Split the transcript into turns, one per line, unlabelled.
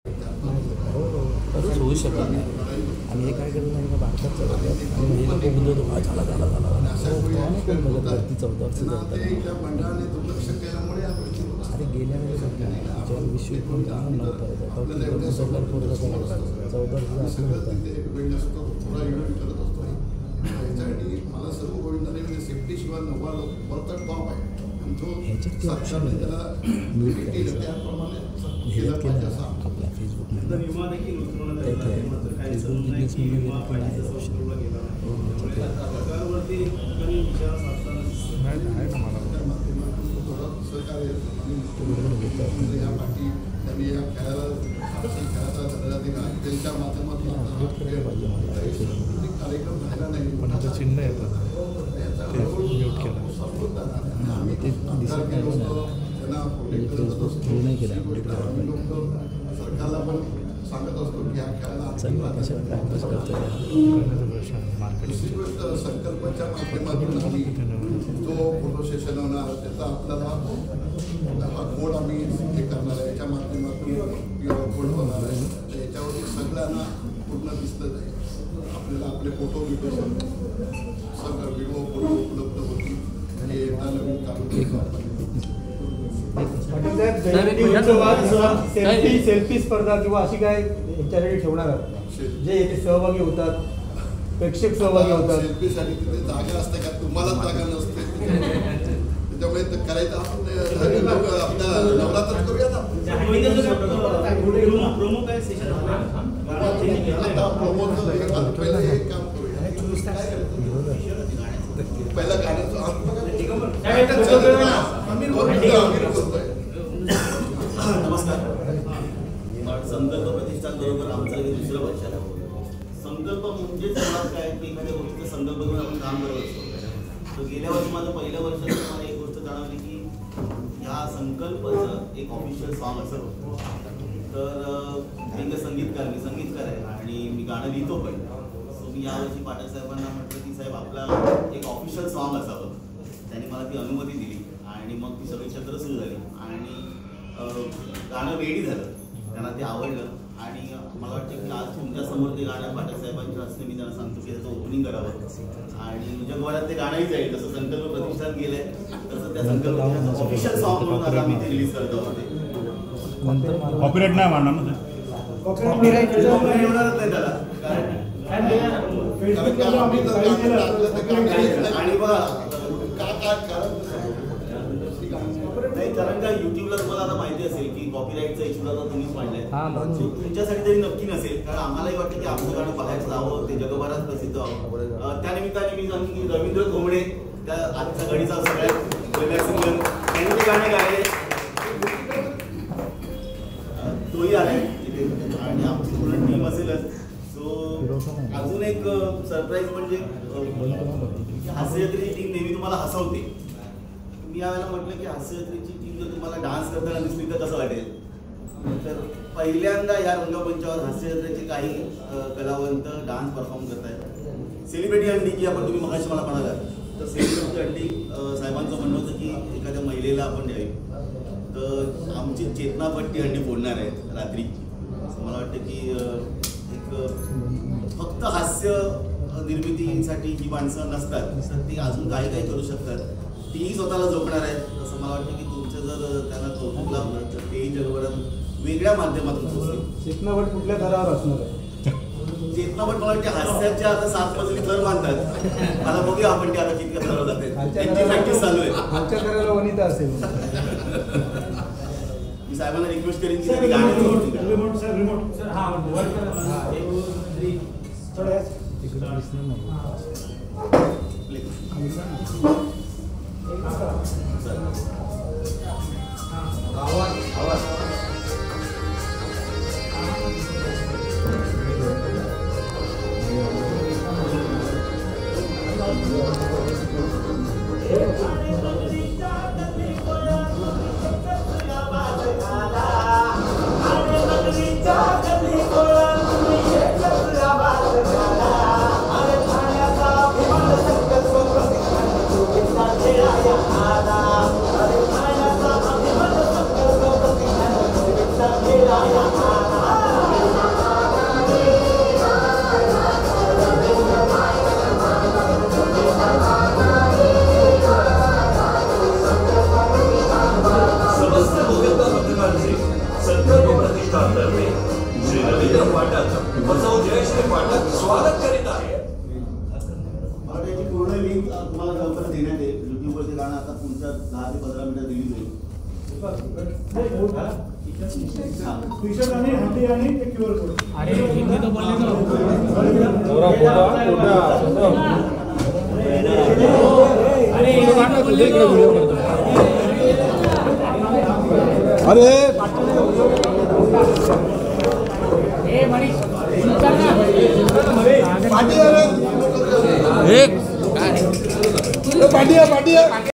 खरंच होऊ शकत नाही. आणि हे काय करत नाही का भारतात चालवतात आणि हे लोक बोलतो झाला झाला झाला कोण बघत वरती चौदावरचं जातात. अरे गेल्या वेळेस ज्या विश्व नव्हता सरकार पोरचा चौदावरचं असं होतं.
मला सर्व गोविंदाने सेफ्टी शिवाय वरचा टॉप आहे
ह्याच्यात ते ऑप्शन म्यूट करायचं हेल्प केलं आपल्या फेसबुकमध्ये फेसबुक बिझनेसमध्ये गेलं की नाही ऑप्शन
त्यांनी या खेळाला त्यांच्या माध्यमातून कार्यक्रम झाला नाही
पण आता चिन्ह येतात ते म्यूट केलं
आम्ही ते दिसत नाही फेसबुक हे नाही केलं अपडेट करायला
सरकारला पण सांगत असतो की ह्या खेळाला
कशा टाइमपास करतो
दुसरी गोष्ट संकल्पाच्या माध्यमातून आम्ही जो फोटो सेशन होणार त्याचा आपल्याला हा कोड आम्ही हे करणार आहे याच्या माध्यमातून कोड होणार आहे याच्यावरती सगळ्यांना पूर्ण दिसलं जाईल आपल्याला आपले फोटो बिटो सगळं व्हिडिओ फोटो उपलब्ध होतील आणि एकदा नवीन काम
सेल्फी स्पर्धा किंवा अशी काय यांच्यासाठी ठेवणार जे येथे सहभागी होतात प्रेक्षक सहभागी होतात
सेल्फीसाठी तिथे जागा असते का तुम्हालाच जागा नसते त्याच्यामुळे करायचं आपण आपल्या नवरात्रात करूया ना आता प्रोमोचं पहिलं हे काम करूया पहिलं गाण्याचं
नमस्कार. संकल्प प्रतिष्ठान बरोबर आमचं हे दुसरं वर्ष आहे. संकल्प म्हणजे मुळात काय की एखाद्या गोष्टीचा संकल्प करून आपण काम करत असतो. तर गेल्या वर्षी माझं पहिल्या वर्षात मला एक गोष्ट जाणवली की ह्या संकल्पचं एक ऑफिशियल सॉन्ग असं होतं. तर एक संगीतकार मी संगीतकार आहे आणि मी गाणं लिहितो पण. सो मी यावर्षी पाठक साहेबांना म्हटलं की साहेब आपला एक ऑफिशियल सॉन्ग असावं. त्यांनी मला ती अनुमती दिली आणि मग ती सगळी छत्र सुरू झाली आणि गाणं रेडी झालं. त्यांना ते आवडलं आणि मला वाटतं की आज तुमच्यासमोर ते गाणं पाठक साहेबांच्या हस्ते मी त्यांना सांगतो की त्याचं ओपनिंग करावं आणि जगभरात ते गाणंही जाईल. जसं संकल्प प्रतिष्ठान गेलंय तसं त्या संकल्प ऑफिशियल सॉन्ग म्हणून आता आम्ही ते रिलीज करतो आहोत.
कॉपीराईट नाही मारणार ना
कॉपीराईट येणारच नाही त्याला आणि बघा नाही कारण का युट्यूबला तुम्हाला आता माहिती असेल की कॉपीराईटचा इश्यू आता तुम्हीच मांडलाय. तुमच्यासाठी तरी नक्की नसेल कारण आम्हालाही वाटतं की आमचं गाणं बघायचं जावं ते जगभरात प्रसिद्ध व्हावं. त्यानिमित्ताने मी सांगेन की रवींद्र घोमडे त्या आजच्या घडीचा सगळ्यात वेगळ्या सिंगर त्यांनी ते गाणे गायले तोही आलाय तिथे आणि आमची पूर्ण टीम असेलच. सो अजून एक सरप्राईज म्हणजे हास्यजत्रेची टीम नेहमी तुम्हाला हसवते. मी यावेळेला म्हटलं की हास्यजत्रेची टीम जर तुम्हाला डान्स करताना दिसली तर कसं वाटेल. तर पहिल्यांदा या रंगमंचावर हास्यजत्रेचे काही कलावंत डान्स परफॉर्म करत आहेत. सेलिब्रिटी अंडी की आपण तुम्ही मगाशी मला म्हणालात तर सेलिब्रिटी अंडी साहेबांचं म्हणणं होतं की एखाद्या महिलेला आपण द्यावी. तर आमची चेतनापट्टी अंडी फोडणार आहेत रात्री. मला वाटतं की एक फक्त हास्य निर्मितीसाठी ही माणसं नसतात तर ती अजून काही काही करू शकतात. तीही स्वतःला जोखणार आहेत. असं मला वाटतं की तुमचं जर त्यांना कौतुक लावलं तर तेही जगभरात वेगळ्या माध्यमातून पोहोचतील.
चेतनापट कुठल्या थरावर असणार आहे.
चेतनापट मला वाटते हास्याच्या आता 7 मजली थर बांधतात. मला बघूया आपण ते आता कितक्या थरावर जाते त्यांची प्रॅक्टिस चालू आहे.
खालच्या थराला वनिता असेल.
मी साहेबांना रिक्वेस्ट करेन की त्यांनी गाण्याची
तर्फे श्री रवींद्र पाठक व सौ जयश्री पाठक स्वागत करीत आहे.
मला याची पूर्ण लिंक तुम्हाला लवकर देण्यात येईल. युट्यूबवरती गाणं आता पुढच्या 10 ते 15 मिनिटात रिलीज होईल.
पाठी